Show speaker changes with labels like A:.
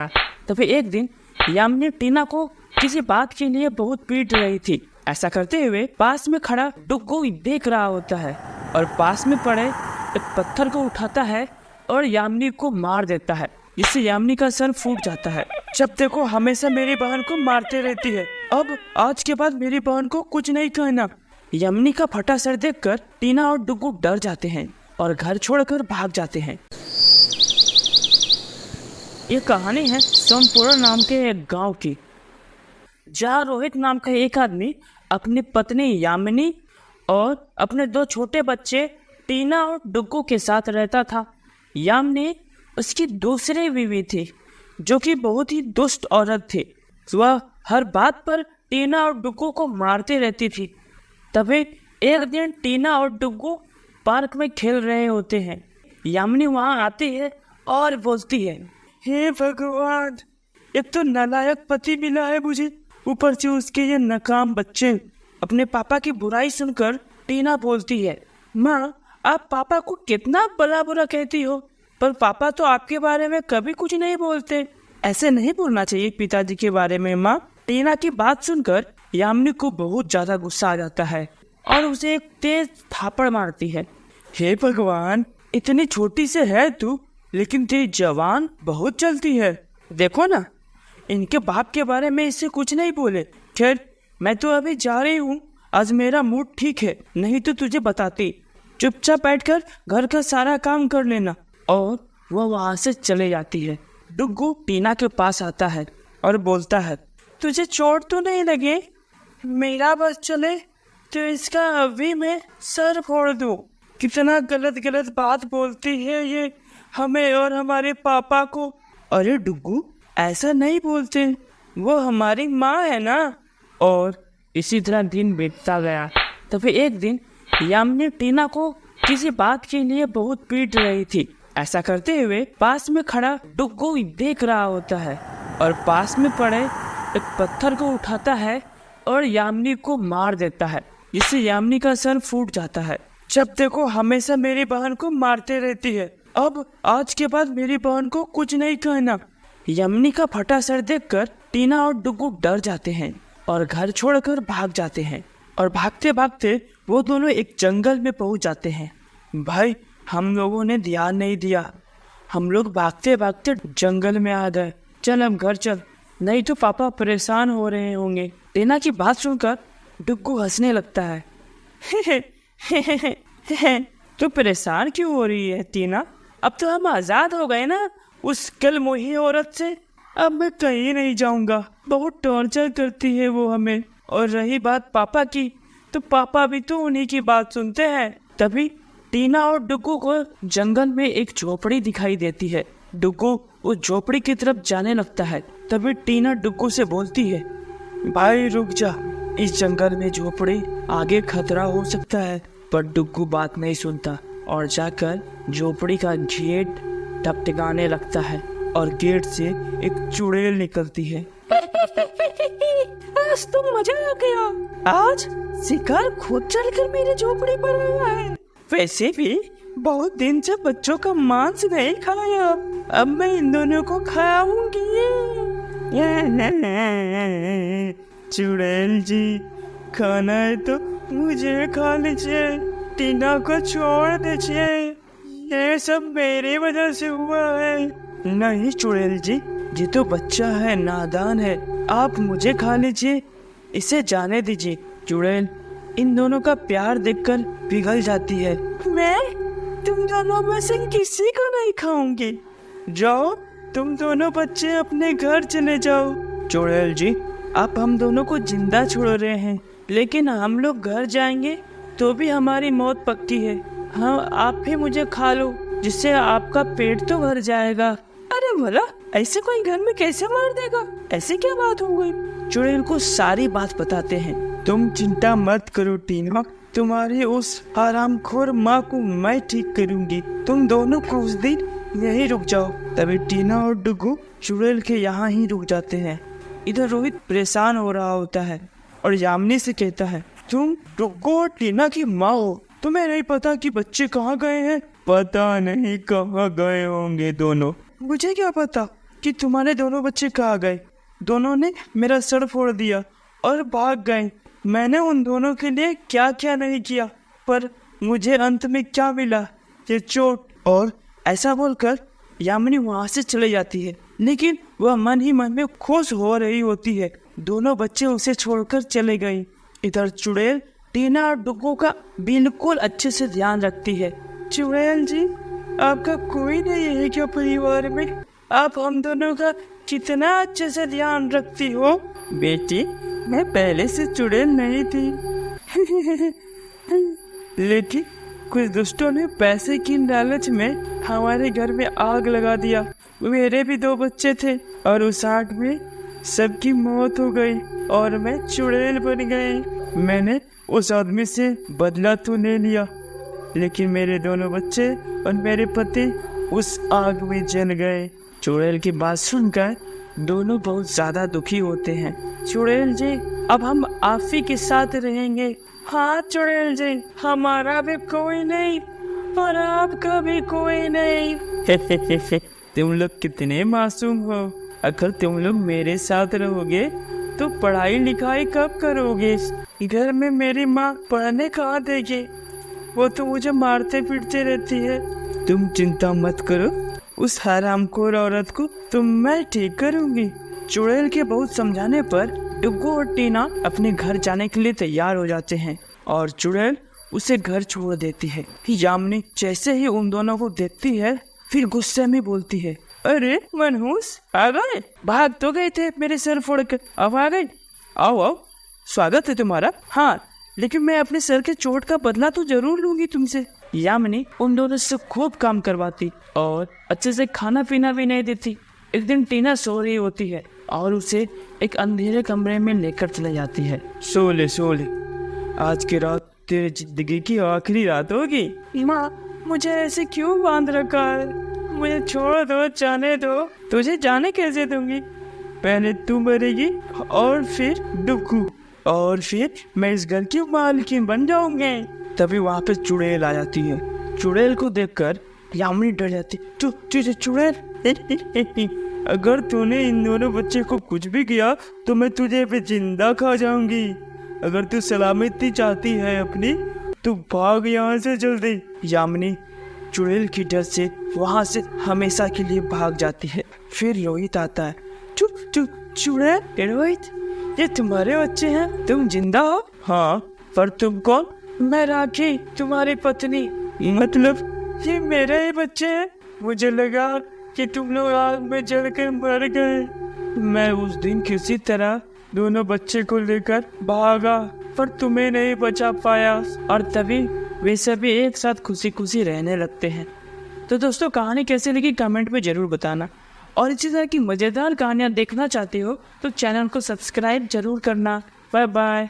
A: तभी एक दिन यामिनी टीना को किसी बात के लिए बहुत पीट रही थी। ऐसा करते हुए पास में खड़ा डुग्गू देख रहा होता है और पास में पड़े एक पत्थर को उठाता है और यामिनी को मार देता है, जिससे यामिनी का सर फूट जाता है। जब देखो हमेशा मेरी बहन को मारते रहती है, अब आज के बाद मेरी बहन को कुछ नहीं कहना। यामिनी का फटा सर देखकर टीना और डुग्गू डर जाते हैं और घर छोड़कर भाग जाते हैं। ये कहानी है सोमपुरा नाम के एक गांव की, जहाँ रोहित नाम का एक आदमी अपनी पत्नी यामिनी और अपने दो छोटे बच्चे टीना और डुग्गू के साथ रहता था। यामिनी उसकी दूसरी बीवी थी, जो कि बहुत ही दुष्ट औरत थी। वह हर बात पर टीना और डुग्गू को मारती रहती थी। तभी एक दिन टीना और डुग्गू पार्क में खेल रहे होते हैं। यामिनी वहां आती है और बोलती है, हे भगवान, एक तो नालायक पति मिला है मुझे, ऊपर से उसके ये नाकाम बच्चे। अपने पापा की बुराई सुनकर टीना बोलती है, माँ आप पापा को कितना भला बुरा कहती हो, पर पापा तो आपके बारे में कभी कुछ नहीं बोलते। ऐसे नहीं बोलना चाहिए पिताजी के बारे में माँ। टीना की बात सुनकर यामिनी को बहुत ज्यादा गुस्सा आ जाता है और उसे एक तेज थापड़ मारती है। हे भगवान, इतनी छोटी से है तू, लेकिन तेरी जवान बहुत चलती है। देखो ना, इनके बाप के बारे में इससे कुछ नहीं बोले। खैर, मैं तो अभी जा रही हूँ, आज मेरा मूड ठीक है, नहीं तो तुझे बताती। चुपचाप बैठकर घर का सारा काम कर लेना। और वह वहाँ से चले जाती है। डुग्गू टीना के पास आता है और बोलता है, तुझे चोट तो नहीं लगे? मेरा बस चले तो इसका अभी मैं सर फोड़ दूँ। कितना गलत गलत बात बोलती है ये हमें और हमारे पापा को। अरे डुग्गू, ऐसा नहीं बोलते, वो हमारी माँ है ना। और इसी तरह दिन बीतता गया। तभी एक दिन यामिनी टीना को किसी बात के लिए बहुत पीट रही थी। ऐसा करते हुए पास में खड़ा डुग्गू देख रहा होता है और पास में पड़े एक पत्थर को उठाता है और यामिनी को मार देता है, जिससे यामिनी का सर फूट जाता है। जब देखो हमेशा मेरी बहन को मारते रहती है, अब आज के बाद मेरी बहन को कुछ नहीं कहना। यामिनी का फटा सर देखकर टीना और डुग्गू डर जाते हैं और घर छोड़कर भाग जाते हैं। और भागते भागते वो दोनों एक जंगल में पहुंच जाते हैं। भाई, हम लोगों ने ध्यान नहीं दिया, हम लोग भागते भागते जंगल में आ गए। चल अब घर चल, नहीं तो पापा परेशान हो रहे होंगे। टीना की बात सुनकर डुग्गू हंसने लगता है। तू परेशान क्यों हो रही है टीना? अब तो हम आजाद हो गए ना उस कलमुही औरत से। अब मैं कहीं नहीं जाऊंगा, बहुत टॉर्चर करती है वो हमें। और रही बात पापा की, तो पापा भी तो उन्हीं की बात सुनते हैं। तभी टीना और डुग्गू को जंगल में एक झोपड़ी दिखाई देती है। डुग्गू उस झोपड़ी की तरफ जाने लगता है। तभी टीना डुग्गू से बोलती है, भाई रुक जा, इस जंगल में झोपड़ी, आगे खतरा हो सकता है। पर डुग्गू बात नहीं सुनता और जाकर झोपड़ी का गेट टकटकाने लगता है और गेट से एक चुड़ैल निकलती है। आज तो मजा आ गया, आज शिकार खुद चलकर मेरी झोपड़ी पर आया है। वैसे भी बहुत दिन से बच्चों का मांस नहीं खाया, अब मैं इन दोनों को खाऊंगी। चुड़ैल जी, खाना है तो मुझे खा लीजिए, टीना को छोड़ दीजिए, ये सब मेरी वजह से हुआ है। नहीं चुड़ैल जी, ये तो बच्चा है, नादान है, आप मुझे खा लीजिए, इसे जाने दीजिए। चुड़ैल इन दोनों का प्यार देखकर पिघल जाती है। मैं तुम दोनों में से किसी को नहीं खाऊंगी, जाओ तुम दोनों बच्चे अपने घर चले जाओ। चुड़ैल जी, आप हम दोनों को जिंदा छोड़ रहे हैं, लेकिन हम लोग घर जाएंगे तो भी हमारी मौत पक्की है। हाँ, आप ही मुझे खा लो, जिससे आपका पेट तो भर जाएगा। अरे भला, ऐसे कोई घर में कैसे मार देगा? ऐसे क्या बात हो गई? चुड़ैल को सारी बात बताते हैं। तुम चिंता मत करो टीना, तुम्हारी उस हरामखोर माँ को मैं ठीक करूंगी, तुम दोनों कुछ दिन यहीं रुक जाओ। तभी टीना और डुग्गू चुड़ैल के यहाँ ही रुक जाते हैं। इधर रोहित परेशान हो रहा होता है और यामिनी से कहता है, तुम डुग्गू और टीना की माँ हो, तुम्हें नहीं पता कि बच्चे कहाँ गए हैं? पता नहीं कहाँ गए होंगे दोनों, मुझे क्या पता, कि तुम्हारे दोनों बच्चे कहाँ गए। दोनों ने मेरा सर फोड़ दिया और भाग गए। मैंने उन दोनों के लिए क्या क्या नहीं किया, पर मुझे अंत में क्या मिला, ये चोट। और ऐसा बोलकर यामिनी वहाँ से चले जाती है, लेकिन वह मन ही मन में खुश हो रही होती है। दोनों बच्चे उसे छोड़कर चले गए। इधर चुड़ैल टीना और डुग्गू का बिल्कुल अच्छे से ध्यान रखती है। चुड़ैल जी, आपका कोई नहीं है क्या परिवार में? आप हम दोनों का कितना अच्छे से ध्यान रखती हो। बेटी, मैं पहले से चुड़ैल नहीं थी लेकिन कुछ दुष्टों ने पैसे की लालच में हमारे घर में आग लगा दिया। मेरे भी 2 बच्चे थे और उस आग में सबकी मौत हो गई और मैं चुड़ैल बन गई। मैंने उस आदमी से बदला तो ले लिया, लेकिन मेरे दोनों बच्चे और मेरे पति उस आग में जल गए। चुड़ैल की बात सुनकर दोनों बहुत ज्यादा दुखी होते हैं। चुड़ैल जी, अब हम आप ही के साथ रहेंगे। हाँ चुड़ैल जी, हमारा भी कोई नहीं और आपका भी कोई नहीं तुम लोग कितने मासूम हो। अगर तुम लोग मेरे साथ रहोगे तो पढ़ाई लिखाई कब करोगे? घर में मेरी माँ पढ़ने कहाँ देगी, वो तो मुझे मारते पीटते रहती है। तुम चिंता मत करो, उस हरामखोर औरत को तो मैं ठीक करूंगी। चुड़ैल के बहुत समझाने पर डुग्गू और टीना अपने घर जाने के लिए तैयार हो जाते हैं और चुड़ैल उसे घर छोड़ देती है। यामिनी जैसे ही उन दोनों को देखती है, फिर गुस्से में बोलती है, अरे मनहूस, आ गए? भाग तो गए थे मेरे सर फोड़कर, अब आ गए? आओ आओ, स्वागत है तुम्हारा। हाँ, लेकिन मैं अपने सर के चोट का बदला तो जरूर लूंगी तुमसे। यामिनी उन दोनों से खूब काम करवाती और अच्छे से खाना पीना भी नहीं देती। एक दिन टीना सो रही होती है और उसे एक अंधेरे कमरे में लेकर चले जाती है। सो ले, आज की रात तेरी जिंदगी की आखिरी रात होगी। माँ, मुझे ऐसे क्यों बांध रखा है? मुझे छोड़ दो, जाने दो। तुझे जाने कैसे दूंगी? पहले तू मरेगी और फिर डुग्गू, और फिर मैं इस घर की मालकिन बन जाऊंगी। तभी वहाँ पे चुड़ैल आ जाती है। चुड़ैल को देखकर यामिनी डर जाती। तुझे चुड़ैल अगर तूने इन दोनों बच्चे को कुछ भी किया तो मैं तुझे भी जिंदा खा जाऊंगी। अगर तू सलामती चाहती है अपनी, तो भाग यहाँ से जल्दी। यामिनी चुड़ैल की डर से वहाँ से हमेशा के लिए भाग जाती है। फिर रोहित आता है। चुड़ैल, रोहित, ये तुम्हारे बच्चे हैं? तुम जिंदा हो? हाँ, पर तुम कौन? मैं राखी, तुम्हारी पत्नी। मतलब ये मेरे ही बच्चे हैं? मुझे लगा कि तुम लोग आग में जलकर मर गए। मैं उस दिन किसी तरह दोनों बच्चे को लेकर भागा, पर तुम्हें नहीं बचा पाया। और तभी वे सभी एक साथ खुशी खुशी रहने लगते हैं। तो दोस्तों, कहानी कैसी लगी कमेंट में जरूर बताना, और इसी तरह की मज़ेदार कहानियाँ देखना चाहते हो तो चैनल को सब्सक्राइब जरूर करना। Bye bye.